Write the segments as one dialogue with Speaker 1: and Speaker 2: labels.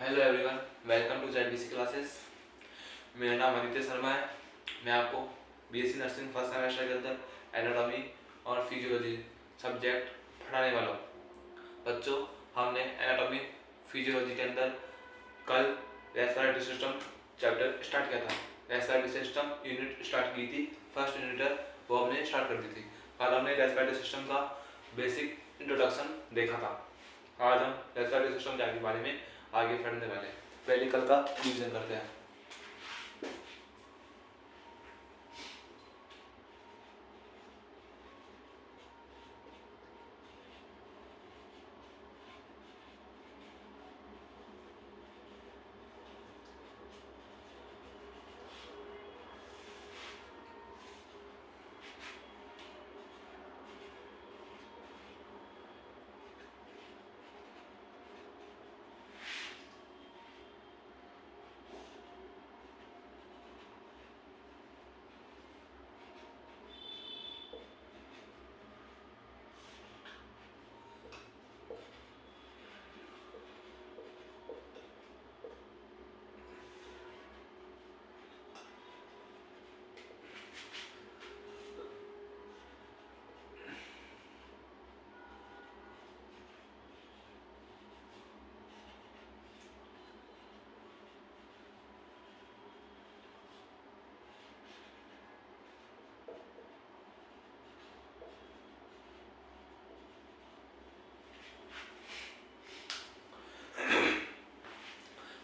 Speaker 1: Hello everyone, welcome to ZBC classes. मेरा नाम आदित्य शर्मा है। मैं आपको बीएससी नर्सिंग फर्स्ट सेमेस्टर के अंदर एनाटॉमी और फिजियोलॉजी सब्जेक्ट पढ़ाने वाला हूँ। बच्चों, हमने एनाटॉमी फिजियोलॉजी के अंदर कल रेस्पिरेटरी सिस्टम चैप्टर स्टार्ट किया था। रेस्पिरेटरी सिस्टम यूनिट स्टार्ट की थी, फर्स्ट यूनिट है वो हमने स्टार्ट कर दी थी। कल हमने रेस्पिरेटरी सिस्टम का बेसिक इंट्रोडक्शन देखा था। आज हम रेस्पिरेटरी सिस्टम के बारे में आगे पढ़ने वाले हैं। पहले कल का रिवीजन करते हैं।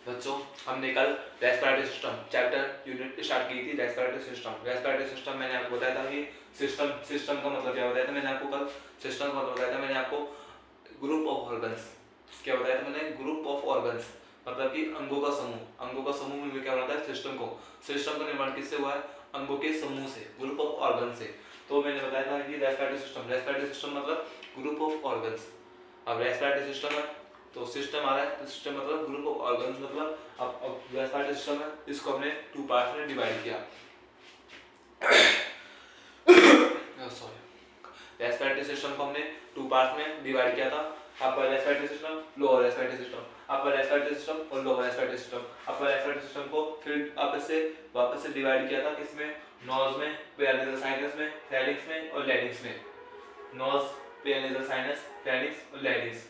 Speaker 1: बच्चों, हमने कल respiratory system chapter unit start की थी। रेस्पिरेटरी सिस्टम मैंने आपको बताया था कि सिस्टम का मतलब क्या बताया था। मैंने आपको कल सिस्टम का मतलब बताया था। मैंने आपको ग्रुप ऑफ ऑर्गन्स क्या बताया था। मैंने ग्रुप ऑफ ऑर्गन्स मतलब कि अंगों का समूह मिलकर क्या बनाता है सिस्टम का निर्माण किससे हुआ है? अंगों के समूह से, ग्रुप ऑफ ऑर्गन से। तो मैंने बताया था कि रेस्पिरेटरी सिस्टम मतलब ग्रुप ऑफ ऑर्गन्स। अब रेस्पिरेटरी सिस्टम है तो सिस्टम आ रहा है, तो सिस्टम मतलब ग्रुप ऑफ ऑर्गन्स। मतलब अब रेस्पिरेटरी सिस्टम है, इसको हमने टू पार्ट में डिवाइड किया। सॉरी, रेस्पिरेटरी सिस्टम को हमने टू पार्ट में डिवाइड किया था। Upper respiratory system, lower respiratory system. Upper respiratory system और lower respiratory system. Upper respiratory system को फिर वापस से डिवाइड किया था किसमें? नोज में, पेरिनेसल साइनस में, फेरिंक्स में और लैरिंक्स में। नोज, पेरिनेसल साइनस, फेरिंक्स और लैरिंक्स।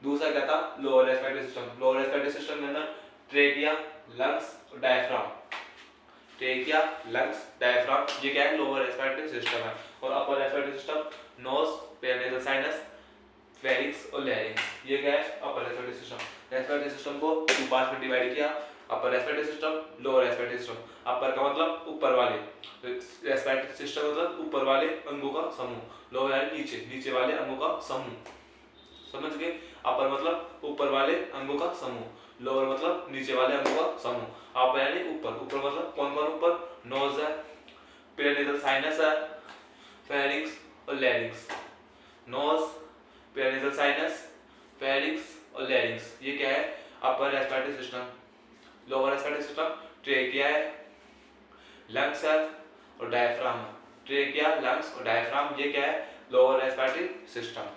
Speaker 1: दूसरा क्या था? Lower respiratory system. Lower respiratory system के अंदर ट्रेकिया, लंग्स और डायफ्राम। ट्रेकिया, लंग्स, डायफ्राम, ये क्या है? लोअर रेस्पिरेटरी सिस्टम है। और upper respiratory system nose, paranasal sinus, pharynx और लैरिंक्स, ये क्या है? Upper respiratory system. Respiratory system को टू पार्ट्स में डिवाइड किया। Upper respiratory system, lower respiratory system. Upper का मतलब ऊपर वाले, रेस्पिरेटरी सिस्टम मतलब ऊपर वाले अंगों का समूह, लोअर यानी नीचे वाले अंगों का समूह। समझ गए? अपर मतलब ऊपर वाले अंगों का समूह, लोअर मतलब नीचे वाले अंगों का समूह। अपर यानी ऊपर मतलब कौन कौन ऊपर? नोज है, पेरिनेसल साइनस है, फेरिंक्स और larynx. Knows, paranasal sinus, pharynx और लैरिंक्स, ये क्या है? Upper respiratory system. Lower respiratory system trachea है, लंग्स है और डायफ्राम है। ट्रेकिया, लंग्स और डायफ्राम, ये क्या है? Lower respiratory system.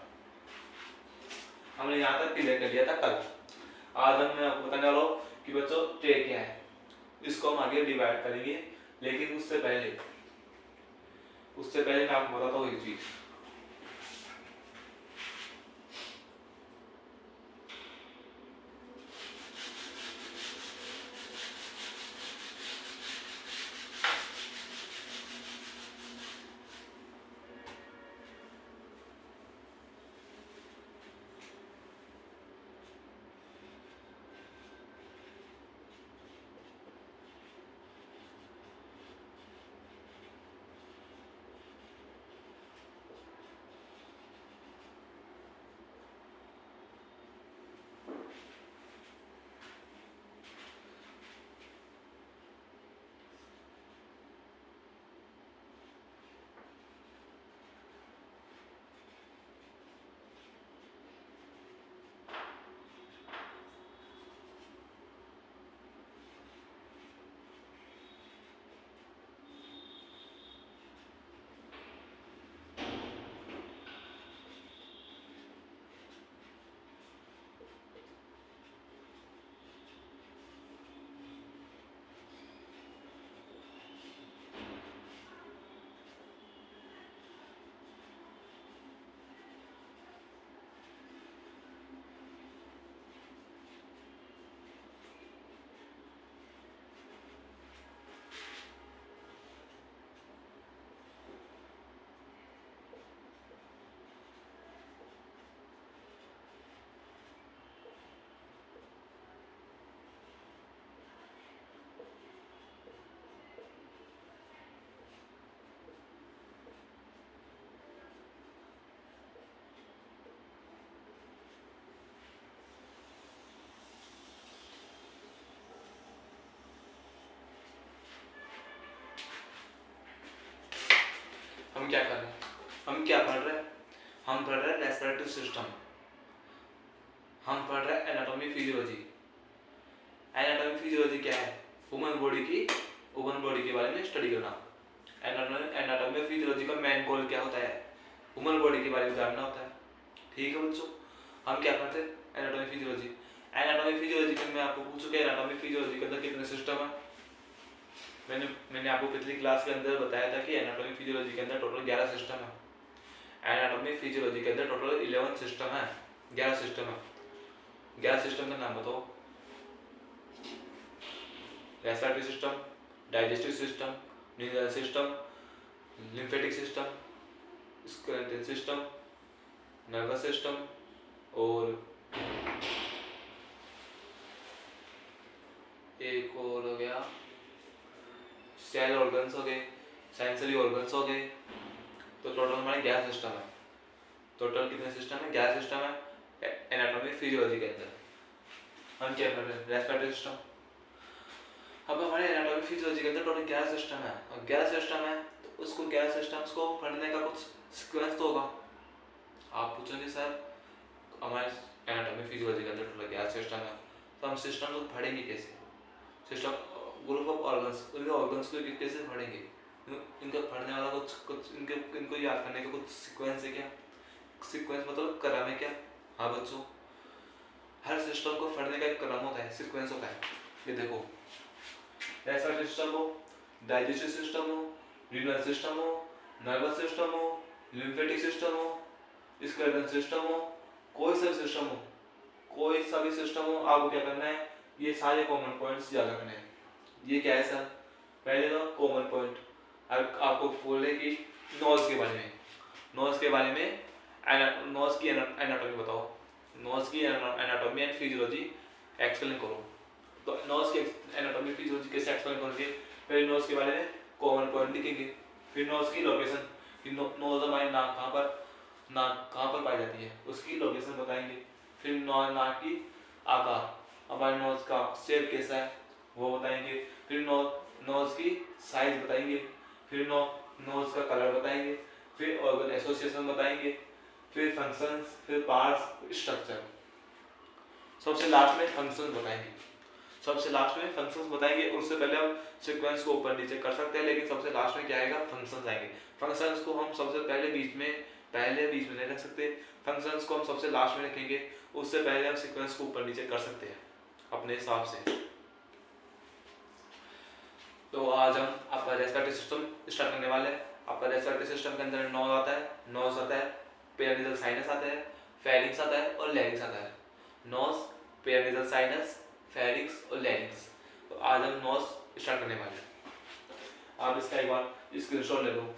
Speaker 1: हमने यहाँ तक क्लियर कर लिया था कल। आज मैं आपको बताने वाला हूँ कि बच्चों ट्रेकिया है, इसको हम आगे डिवाइड करेंगे। लेकिन उससे पहले मैं आपको बताता हूँ एक चीज। हम क्या कर रहे हैं, हम क्या पढ़ रहे हैं, हम पढ़ रहे हैं रेस्पिरेटरी सिस्टम, हम पढ़ रहे हैं एनाटॉमी फिजियोलॉजी। एनाटॉमी फिजियोलॉजी क्या है, ह्यूमन बॉडी के बारे में स्टडी करना। एनाटॉमी फिजियोलॉजी का मेन गोल क्या होता है, ह्यूमन बॉडी के बारे में जानना होता है। ठीक है बच्चों, हम क्या पढ़ते हैं एनाटॉमी फिजियोलॉजी। एनाटॉमी फिजियोलॉजी में मैं आपको पूछूं कि एनाटॉमी फिजियोलॉजी के अंदर कितने सिस्टम है। मैंने आपको पिछली क्लास के अंदर बताया था कि एनाटॉमी फिजियोलॉजी के अंदर टोटल 11 सिस्टम है। एनाटॉमी फिजियोलॉजी के अंदर टोटल 11 सिस्टम है, 11 सिस्टम है। 11 सिस्टम का नाम बताओ। Respiratory system, digestive system, neural system, lymphatic system, skeletal system, nervous system और एक और हो गया सेल ऑर्गन्स हो गए, सेंसरी ऑर्गन्स हो गए। तो टोटल हमारे 11 सिस्टम है। टोटल कितने सिस्टम है, 11 सिस्टम है एनाटॉमी फिजियोलॉजी के अंदर। हम क्या कर रहे हैं, रेस्पिरेटरी सिस्टम। अब हमारे एनाटॉमी फिजियोलॉजी के अंदर टोटल 11 सिस्टम है और 11 सिस्टम है तो उसको 11 सिस्टम्स को पढ़ने का कुछ सीक्वेंस तो होगा। आप पूछोगे सर हमारे एनाटॉमी फिजियोलॉजी के अंदर टोटल 11 सिस्टम है तो हम सिस्टम को पढ़ेंगे कैसे, सिस्टम ग्रुप ऑफ ऑर्गन्स, उनके ऑर्गन्स को कैसे पढ़ेंगे, इनका पढ़ने वाला कुछ इनको याद करने का कुछ सीक्वेंस है क्या, सीक्वेंस मतलब क्रम है क्या। हाँ बच्चों, हर सिस्टम को पढ़ने का एक क्रम होता है, सीक्वेंस होता है। ये देखो, रेस्पिरेटरी सिस्टम हो, डाइजेस्टिव सिस्टम हो, रीनल सिस्टम हो, नर्वस सिस्टम हो, लिम्फेटिक सिस्टम हो, स्केलेटल सिस्टम हो, कोई सा सिस्टम हो, कोई सा भी सिस्टम हो, आपको क्या करना है, ये सारे कॉमन पॉइंट्स याद रखने हैं। ये क्या है सर, पहले तो कॉमन पॉइंट आपको बोले कि नोज के बारे में, नोज के बारे में नोज की एनाटॉमी बताओ, नोज की एनाटॉमी एंड फिजियोलॉजी एक्सप्लेन करो। तो नोज की एनाटॉमी फिजियोलॉजी कैसे एक्सप्लेन करोगे, पहले नोज के बारे में कॉमन पॉइंट लिखेंगे, फिर नोज की लोकेशन, नोज हमारी नाक कहाँ पर पाई जाती है उसकी लोकेशन बताएंगे, फिर नाक की आकार, हमारे नोज का शेप कैसा है वो बताएंगे, फिर नोज की साइज बताएंगे, फिर नोज का कलर बताएंगे, फिर ऑर्गन एसोसिएशन बताएंगे, फिर फंक्शंस, फिर पार्ट्स, स्ट्रक्चर, सबसे लास्ट में फंक्शंस बताएंगे। सबसे लास्ट में फंक्शंस बताएंगे, उससे पहले हम सीक्वेंस को ऊपर नीचे कर सकते हैं, लेकिन सबसे लास्ट में क्या आएगा, फंक्शंस आएंगे। फंक्शंस को हम सबसे पहले बीच में नहीं रख सकते, फंक्शंस को हम सबसे लास्ट में रखेंगे, उससे पहले हम सीक्वेंस को ऊपर नीचे कर सकते हैं अपने हिसाब से। तो आज हम आपका रेस्पिरेटरी सिस्टम स्टार्ट करने वाले हैं। आपका रेस्पिरेटरी सिस्टम के अंदर नोज आता है, पेरिनेजल साइनस आता है, फेरिंक्स आता है और लैरिंक्स आता है। नोज, पेरिनेजल साइनस, फेरिंक्स और लैरिंक्स। तो आज हम नोज स्टार्ट करने वाले हैं। आप इसका एक बार स्क्रीनशॉट ले लो।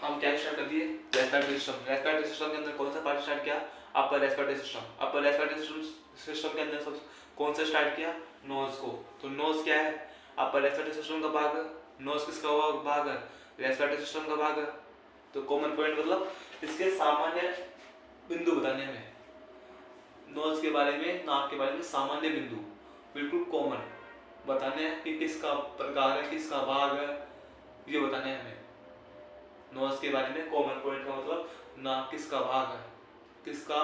Speaker 1: हम क्या स्टार्ट कर दिए, रेस्पिरेटरी सिस्टम। रेस्पिरेटरी सिस्टम के अंदर कौन सा पार्ट स्टार्ट किया, upper respiratory system. Upper respiratory system के अंदर सब कौन सा स्टार्ट किया, नोज को। तो नोज क्या है, अपर रेस्पिरेटरी सिस्टम का भाग है। नोज किसका भाग है, रेस्पिरेटरी सिस्टम का भाग है। तो कॉमन पॉइंट मतलब इसके सामान्य बिंदु बताने में, नोज के बारे में, नाक के बारे में सामान्य बिंदु बिल्कुल कॉमन बताने हैं कि किसका प्रकार है, किसका भाग है, ये बताने हैं हमें। नोज के बारे में कॉमन पॉइंट का मतलब नाक किसका भाग है, किसका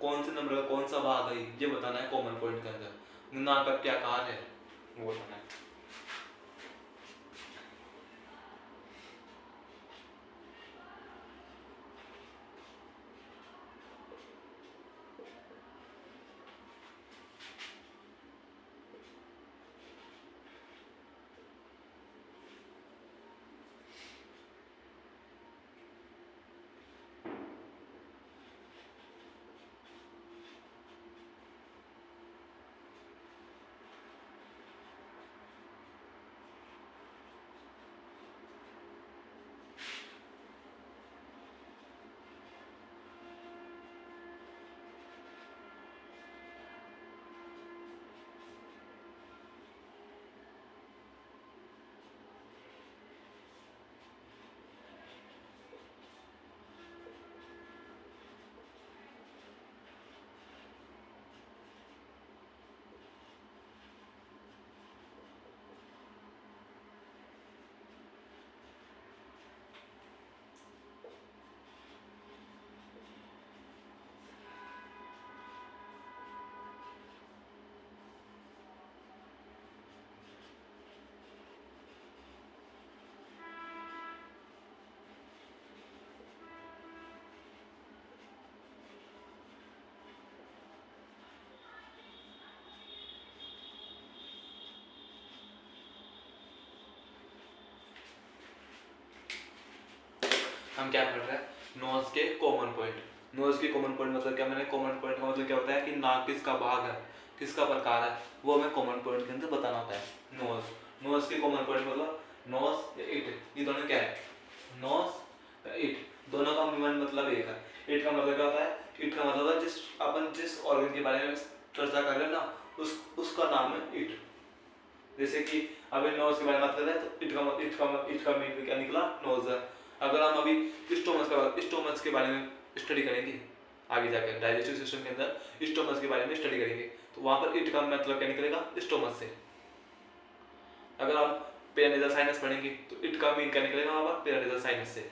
Speaker 1: कौन से नंबर का कौन सा भाग है, ये बताना है कॉमन पॉइंट के अंदर। नाक का क्या कार्य है वो बताना है। हम क्या पढ़ रहे हैं, नोज के कॉमन पॉइंट। नोज के कॉमन पॉइंट मतलब क्या, मैंने कॉमन पॉइंट का मतलब क्या होता है कि नाक किसका भाग है, किसका प्रकार है, वो हमें कॉमन पॉइंट के अंदर बताना होता है। नोज के कॉमन पॉइंट मतलब नोज या इट, ये दोनों क्या है, नोज या इट, दोनों का मतलब एक है। इट का मतलब क्या होता है, इट का मतलब है जिस ऑर्गन के बारे में चर्चा कर रहे हैं ना, उसका नाम है इट। जैसे कि अभी नोज के बारे में बात कर रहे हैं तो इट का मीन क्या निकला, नोज है। अगर हम अभी स्टोमच के बारे में स्टडी करेंगे आगे जाकर, डाइजेस्टिव सिस्टम के अंदर स्टोमच के बारे में स्टडी करेंगे, तो वहां पर इट का मतलब क्या निकलेगा, स्टोमच से। अगर हम पेरानेजल साइनस पढ़ेंगे तो इट का मीन क्या निकलेगा वहां पर, पेरानेजल साइनस से।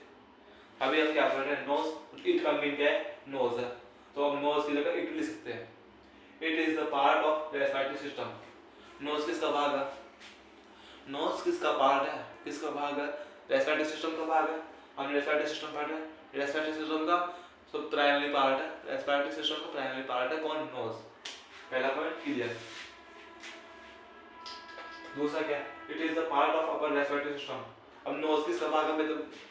Speaker 1: अभी हम क्या पढ़ रहे हैं, नोज, इट का मीन क्या है, नोज है, तो हम नोज की जगह इट लिख सकते हैं। It is the part of respiratory system. Nose किसका भाग है, नोज किसका पार्ट है, किसका भाग है, रेस्पिरेटरी सिस्टम का भाग है। हम रेस्पिरेटरी सिस्टम पढ़ रहे हैं, रेस्पिरेटरी सिस्टम का सब प्राइमरी पार्ट है, रेस्पिरेटरी सिस्टम का प्राइमरी पार्ट है कौन, नोज। पहला पॉइंट क्लियर। दूसरा क्या, it is the part of upper respiratory system. अब नोज किसका भाग है,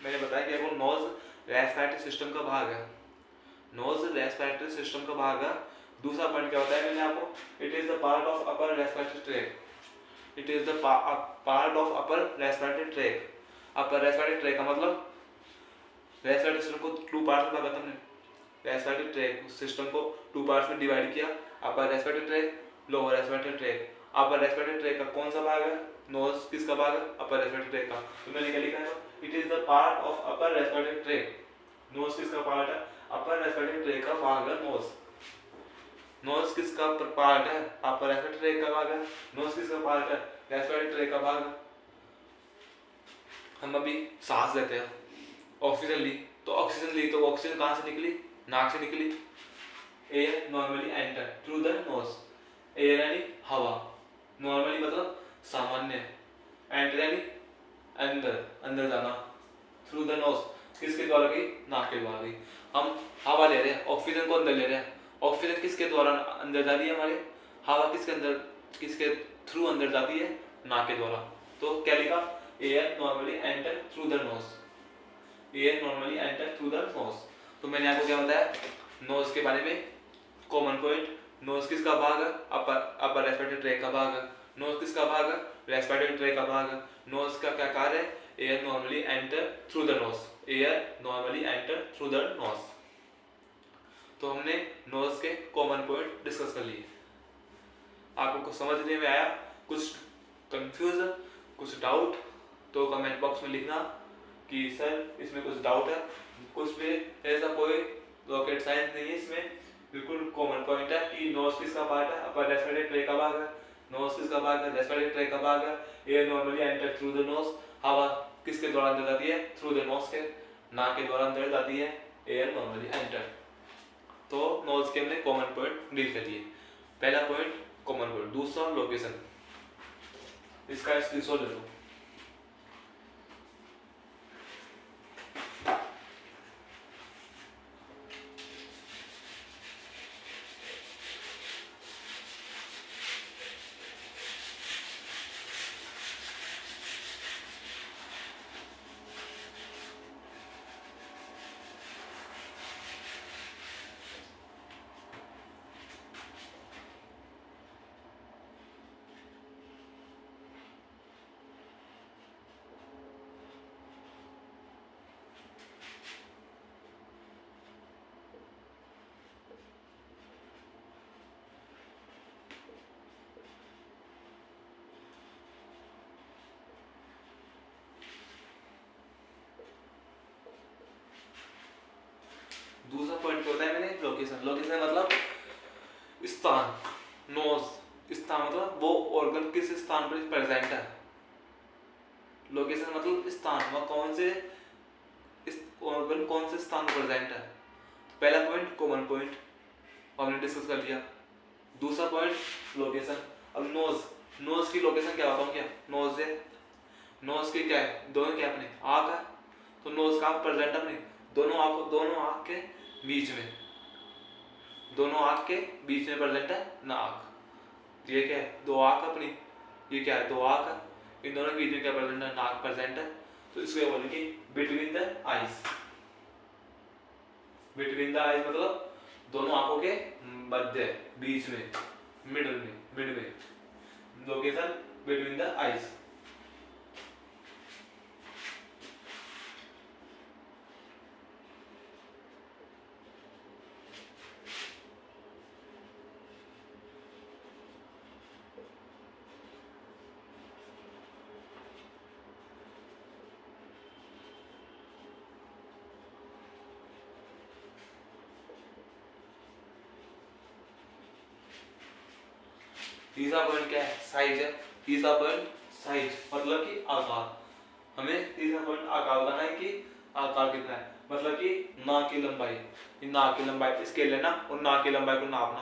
Speaker 1: मैंने बताया कि वो नोज रेस्पिरेटरी सिस्टम का भाग है, नोज रेस्पिरेटरी सिस्टम का भाग है। दूसरा पॉइंट क्या होता है मैंने आपको, it is the part of upper respiratory track. It is the part of upper respiratory track. Upper respiratory track का मतलब रेस्पिरेटरी सिस्टम को टू पार्ट्स में भागा था हमने, रेस्पिरेटरी ट्रैक सिस्टम को टू पार्ट्स में डिवाइड किया, upper respiratory track, lower respiratory tract. अपर रेस्पिरेटरी ट्रैक का कौन सा भाग है, नोज किसका भाग है, अपर रेस्पिरेटरी ट्रैक का। तो मैंने क्या लिखा है, it is the part of upper respiratory tract. Nose किसका पार्ट है, अपर रेस्पिरेटरी ट्रैक का भाग है नोज। नोज किसका पार्ट है, अपर रेस्पिरेटरी ट्रैक का भाग है। नोज किसका पार्ट है, रेस्पिरेटरी ट्रैक का भाग है। हम अभी सांस लेते हैं, ऑक्सीजन ली, तो ऑक्सीजन कहाँ से निकली, नाक से निकली। Air normally enter through the nose, air यानी हवा, नॉर्मली मतलब सामान्य, एंटर यानी अंदर जाना, थ्रू द नोज किसके द्वारा गई, नाक के द्वारा गई। हम हवा ले रहे हैं, ऑक्सीजन को अंदर ले रहे हैं, ऑक्सीजन किसके द्वारा अंदर जा रही है हमारे, हवा किसके थ्रू अंदर जाती है, नाक के द्वारा। तो क्या लिखा, air normally enter through the nose, air normally enter through the nose. तो मैंने आपको क्या बताया, नोज के बारे में कॉमन पॉइंट, नोज किसका भाग है, अपर रेस्पिरेटरी ट्रैक का भाग है। नोज किसका भाग है, रेस्पिरेटरी ट्रैक का भाग है। नोज का क्या कार्य है, air normally enter through the nose, air normally enter through the nose. तो हमने नोज के कॉमन पॉइंट डिस्कस कर लिए। आपको कुछ समझने में आया, कुछ कंफ्यूज, कुछ डाउट, तो कमेंट बॉक्स में लिखना कि सर इसमें कुछ डाउट है। कुछ भी ऐसा कोई रॉकेट साइंस नहीं है इसमें, बिल्कुल कॉमन पॉइंट है कि नोज किसका पार्ट है, अपर रेस्पिरेटरी ट्रैक का भाग है। नोज किसका भाग है, रेस्पिरेटरी ट्रैक का भाग है। Air normally enter through the nose, हवा किसके द्वारा अंदर जाती है, थ्रू द नोज के, नाक के द्वारा अंदर जाती है, एयर नॉर्मली एंटर। तो नोज के हमने कॉमन पॉइंट डील कर लिए। पहला पॉइंट कॉमन पॉइंट। दूसरा लोकेशन, इसका स्क्रीनशॉट ले लो। दूसरा पॉइंट होता है मैंने लोकेशन। लोकेशन मतलब स्थान, नोज स्थान मतलब वो ऑर्गन किस स्थान पर प्रेजेंट है। लोकेशन मतलब स्थान, वह कौन से ऑर्गन कौन से स्थान पर प्रेजेंट है। पहला पॉइंट कॉमन पॉइंट हमने डिस्कस कर लिया। दूसरा पॉइंट लोकेशन। अब नोज की लोकेशन क्या बताऊं, क्या नोज है, नोज की क्या है, दोनों क्या अपने आँख है, तो नोज का प्रेजेंट अपने दोनों आँख के बीच में, दोनों आँख के बीच में प्रेजेंट है नाक। ये क्या है, दो आँख अपनी, ये क्या है, दो आँख है, इन दोनों के बीच में क्या प्रेजेंट है, नाक प्रेजेंट है। तो इसको बोलेंगे between the eyes. Between the eyes मतलब दोनों आंखों के मध्य, बीच में, मिडल में, मिड में, लोकेशन बिटवीन द आईज। तीसरा पॉइंट क्या है? साइज है। तीसरा पॉइंट साइज मतलब कि आकार। हमें तीसरा पॉइंट आकार बताना है कि आकार कितना है, मतलब कि नाक की लंबाई। नाक की लंबाई स्केल लेना और नाक की लंबाई को नापना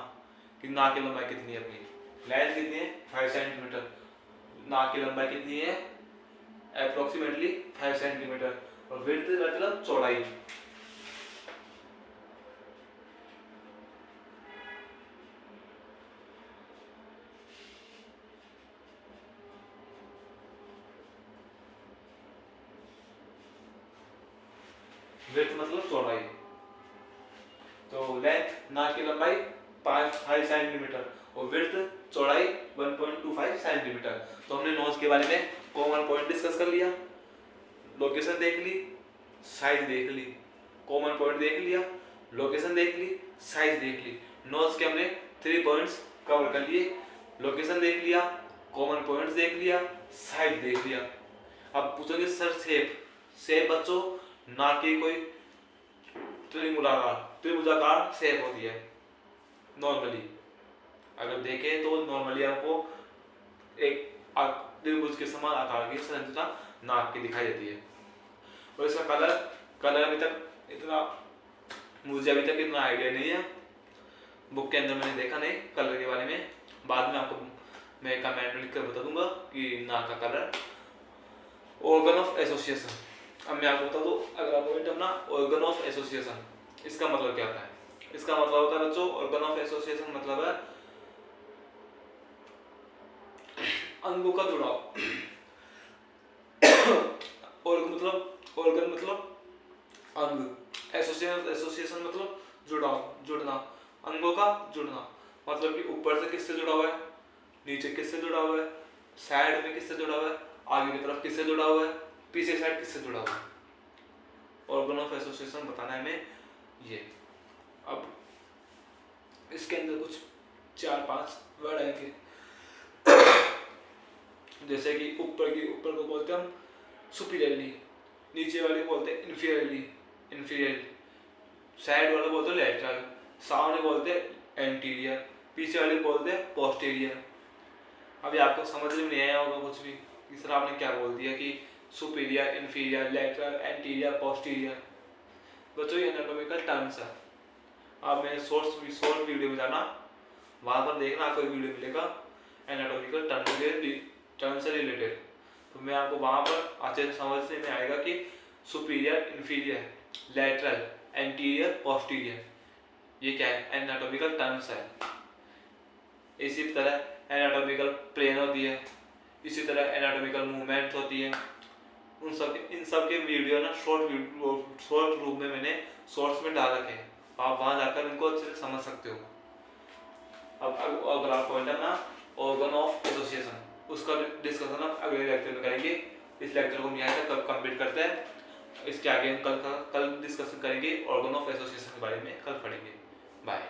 Speaker 1: कि नाक की लंबाई कितनी है अपनी। लेंथ कितनी है? 5 सेंटीमीटर। नाक की लंबाई कितनी है? Approximately 5 centimetre. और विड्थ मतलब चौड़ाई। विड्थ मतलब चौड़ाई। तो लेंथ नाक की लंबाई 5 सेंटीमीटर और विड्थ चौड़ाई 1.25 सेंटीमीटर। तो हमने नोज के बारे में कॉमन पॉइंट डिस्कस कर लिया, लोकेशन देख ली, साइज देख ली। कॉमन पॉइंट देख लिया, लोकेशन देख ली, साइज देख ली। नोज के हमने 3 पॉइंट्स कवर कर लिए, लोकेशन देख लिया, कॉमन पॉइंट्स देख लिया, साइज देख लिया। अब पूछोगे सर शेप। शेप बच्चों नाक की कोई त्रिभुजाकार शेप होती है नॉर्मली। अगर देखें तो नॉर्मली आपको एक त्रिभुज के समान आकार की संरचना नाक की दिखाई देती है। और इसका कलर अभी तक इतना मुझे अभी तक इतना आइडिया नहीं है, बुक के अंदर मैंने देखा नहीं कलर के बारे में। बाद में आपको मैं कमेंट में लिख कर बता दूंगा कि नाक का कलर। Organ of association. अब मैं आपको बता दूं अगला पॉइंट अपना, ऑर्गन ऑफ एसोसिएशन। इसका मतलब क्या होता है? इसका मतलब होता है बच्चों, ऑर्गन ऑफ एसोसिएशन मतलब है अंगों का जुड़ाव। ऑर्गन मतलब अंग, एसोसिएशन मतलब जुड़ना, अंगों का जुड़ना। मतलब कि ऊपर से किससे जुड़ा हुआ है, नीचे किससे जुड़ा हुआ है, साइड में किससे जुड़ा हुआ है, आगे की तरफ किससे जुड़ा हुआ है, पीछे साइड किससे जुड़ा हुआ है। ऑर्गन ऑफ एसोसिएशन बताना है हमें ये। अब इसके अंदर कुछ 4-5 वर्ड आएंगे, जैसे कि ऊपर को बोलते हैं हम सुपीरियरली, नीचे वाले को बोलते हैं इन्फीरियर, साइड वाले बोलते हैं लैटरल, सामने बोलते हैं एंटीरियर, पीछे वाले बोलते हैं पोस्टीरियर। अभी आपको समझ में नहीं आया होगा कुछ भी, इस तरह आपने क्या बोल दिया कि superior, inferior, lateral, anterior, posterior. बच्चों ये एनाटॉमिकल टर्म्स है। आप मेरे शॉर्ट वीडियो में जाना, वहां पर देखना आपको वीडियो मिलेगा एनाटॉमिकल टर्म से रिलेटेड। तो मैं आपको वहां पर अच्छे से समझने में आएगा कि superior, inferior, lateral, anterior, posterior ये क्या है, एनाटॉमिकल टर्म्स है। इसी तरह एनाटॉमिकल प्लेन होती है, इसी तरह एनाटॉमिकल मूवमेंट होती है। इन सब के वीडियो ना शॉर्ट रूप में मैंने शॉर्ट्स में डाल रखे हैं, आप वहां जाकर इनको अच्छे से समझ सकते हो। अब अगला पॉइंट है ना ऑर्गन ऑफ एसोसिएशन, उसका डिस्कशन हम अगले लेक्चर में करेंगे। इस लेक्चर को हम यहाँ तक कंप्लीट करते हैं। इसके आगे हम कल डिस्कशन करेंगे ऑर्गन ऑफ एसोसिएशन के बारे में, कल पढ़ेंगे। बाय।